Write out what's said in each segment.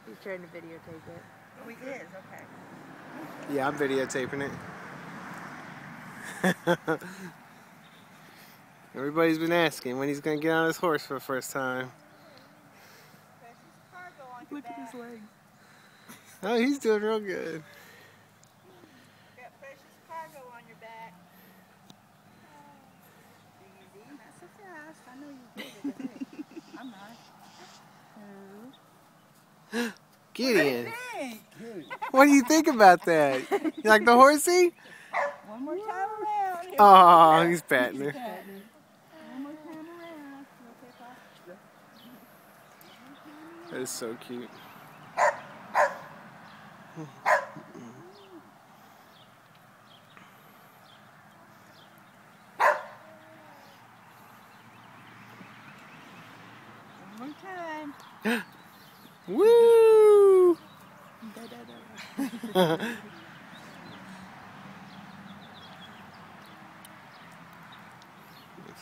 He's trying to videotape it. Oh, he is? Okay. Yeah, I'm videotaping it. Everybody's been asking when he's going to get on his horse for the first time. Precious cargo on your Look at back. his legs. Oh, he's doing real good. Got precious cargo on your back. Easy, not so fast. I know you did it. Hey, I'm not. Gideon, Think. what do you think about that? You like the horsey? One more time around. Oh, he's patting her. One more time around. You okay, Pa? That is so cute. One more time. Woo!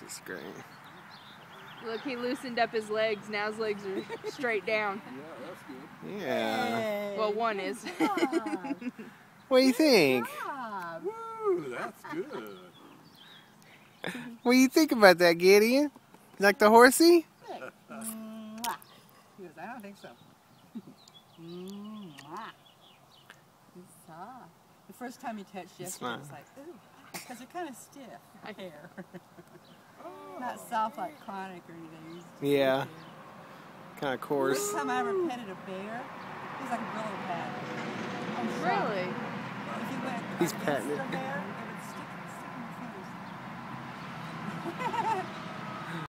This is great. Look, he loosened up his legs. Now his legs are straight down. Yeah, that's good. Yeah. Hey, Well, one is. good job. What do you think? Good job. Woo, that's good. What do you think about that, Gideon? You like the horsey? Mwah. He goes, I don't think so. Mwah. He's soft. The first time he touched yesterday, it was like, ooh, because they're kind of stiff hair. Not soft like chronic or anything. Yeah. Kind of coarse. First time I ever petted a bear, it was like a Brillo pad. I'm shocked. Really? If you went He's against petting it. a bear,